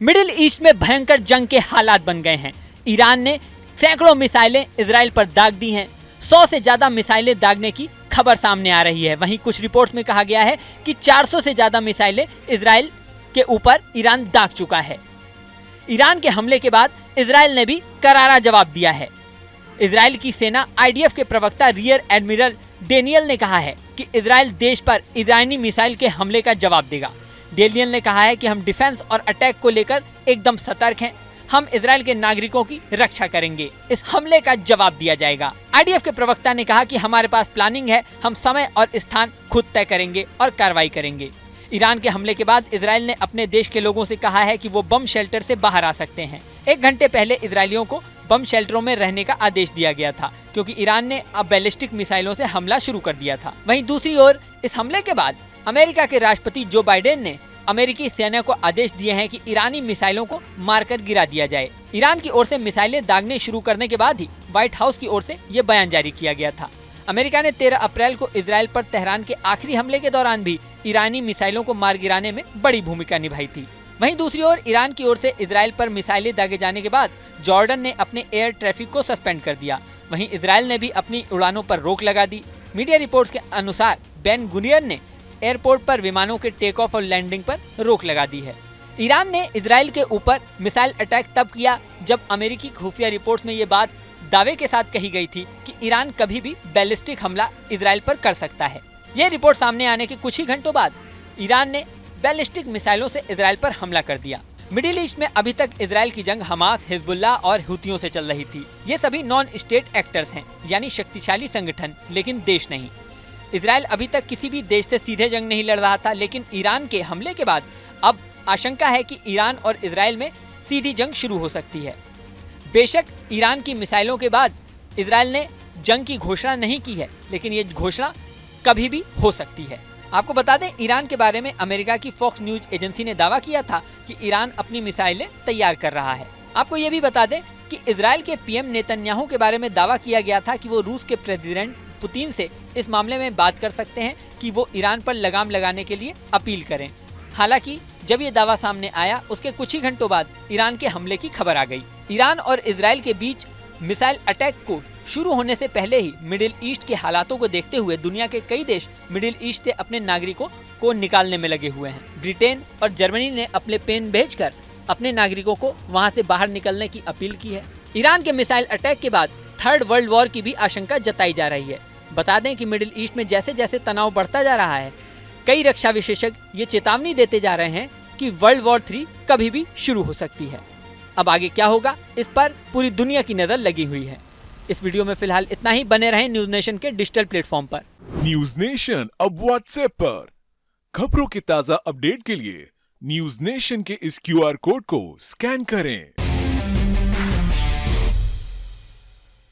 Middle east में भयंकर जंग के हालात बन गए हैं। ईरान ने सैकड़ों मिसाइलें इजराइल पर दाग दी हैं। 100 से ज्यादा मिसाइलें दागने की खबर सामने आ रही है। वहीं कुछ रिपोर्ट्स में कहा गया है कि 400 से ज्यादा मिसाइलें इजराइल के ऊपर ईरान दाग चुका है। ईरान के हमले के बाद इजराइल ने भी करारा जवाब दिया है। इजराइल की सेना आईडीएफ के प्रवक्ता रियर एडमिरल डेनियल ने कहा है कि इजराइल देश पर ईरानी मिसाइल के हमले का जवाब देगा। डेनियल ने कहा है कि हम डिफेंस और अटैक को लेकर एकदम सतर्क हैं। हम इजराइल के नागरिकों की रक्षा करेंगे। इस हमले का जवाब दिया जाएगा। आईडीएफ के प्रवक्ता ने कहा कि हमारे पास प्लानिंग है, हम समय और स्थान खुद तय करेंगे और कार्रवाई करेंगे। ईरान के हमले के बाद इजराइल ने अपने देश के लोगों से कहा है कि वो बम शेल्टर से बाहर आ सकते हैं। 1 घंटे पहले इजरायलियों को बम शेल्टरों में रहने का आदेश दिया गया था, क्योंकि ईरान ने अब बैलिस्टिक मिसाइलों से हमला शुरू कर दिया था। वहीं दूसरी ओर इस हमले के बाद अमेरिका के राष्ट्रपति जो बाइडेन ने अमेरिकी सेना को आदेश दिए हैं कि ईरानी मिसाइलों को मारकर गिरा दिया जाए। ईरान की ओर से मिसाइलें दागने शुरू करने के बाद ही व्हाइट हाउस की ओर से ये बयान जारी किया गया था। अमेरिका ने 13 अप्रैल को इजराइल पर तेहरान के आखिरी हमले के दौरान भी ईरानी मिसाइलों को मार गिराने में बड़ी भूमिका निभाई थी। वहीं दूसरी ओर ईरान की ओर से इजराइल पर मिसाइलें दागे जाने के बाद जॉर्डन ने अपने एयर ट्रैफिक को सस्पेंड कर दिया। वहीं इजराइल ने भी अपनी उड़ानों पर रोक लगा दी। मीडिया रिपोर्ट्स के अनुसार बेन गुरियन ने एयरपोर्ट पर विमानों के टेक ऑफ और लैंडिंग पर रोक लगा दी है। ईरान ने इजराइल के ऊपर मिसाइल अटैक तब किया जब अमेरिकी खुफिया रिपोर्ट्स में ये बात दावे के साथ कही गई थी कि ईरान कभी भी बैलिस्टिक हमला इजराइल पर कर सकता है। ये रिपोर्ट सामने आने के कुछ ही घंटों बाद ईरान ने बैलिस्टिक मिसाइलों से इजराइल पर हमला कर दिया। मिडिल ईस्ट में अभी तक इजराइल की जंग हमास, हिजबुल्लाह और हुतियों से चल रही थी। ये सभी नॉन स्टेट एक्टर्स हैं, यानी शक्तिशाली संगठन, लेकिन देश नहीं। इजराइल अभी तक किसी भी देश से सीधे जंग नहीं लड़ रहा था, लेकिन ईरान के हमले के बाद अब आशंका है कि ईरान और इजराइल में सीधी जंग शुरू हो सकती है। बेशक ईरान की मिसाइलों के बाद इजराइल ने जंग की घोषणा नहीं की है, लेकिन ये घोषणा कभी भी हो सकती है। आपको बता दें, ईरान के बारे में अमेरिका की फॉक्स न्यूज एजेंसी ने दावा किया था कि ईरान अपनी मिसाइलें तैयार कर रहा है। आपको ये भी बता दें कि इजराइल के पीएम नेतन्याहू के बारे में दावा किया गया था कि वो रूस के प्रेसिडेंट पुतिन से इस मामले में बात कर सकते हैं कि वो ईरान पर लगाम लगाने के लिए अपील करें। हालांकि जब ये दावा सामने आया, उसके कुछ ही घंटों बाद ईरान के हमले की खबर आ गई। ईरान और इजराइल के बीच मिसाइल अटैक को शुरू होने से पहले ही मिडिल ईस्ट के हालातों को देखते हुए दुनिया के कई देश मिडिल ईस्ट से अपने नागरिकों को निकालने में लगे हुए हैं। ब्रिटेन और जर्मनी ने अपने प्लेन भेजकर अपने नागरिकों को वहां से बाहर निकलने की अपील की है। ईरान के मिसाइल अटैक के बाद 3rd वर्ल्ड वॉर की भी आशंका जताई जा रही है। बता दें कि मिडिल ईस्ट में जैसे जैसे तनाव बढ़ता जा रहा है, कई रक्षा विशेषज्ञ ये चेतावनी देते जा रहे हैं कि वर्ल्ड वॉर 3 कभी भी शुरू हो सकती है। अब आगे क्या होगा, इस पर पूरी दुनिया की नजर लगी हुई है। इस वीडियो में फिलहाल इतना ही। बने रहें न्यूज नेशन के डिजिटल प्लेटफॉर्म पर। न्यूज नेशन अब व्हाट्सएप पर खबरों के ताजा अपडेट के लिए न्यूज नेशन के इस QR कोड को स्कैन करें।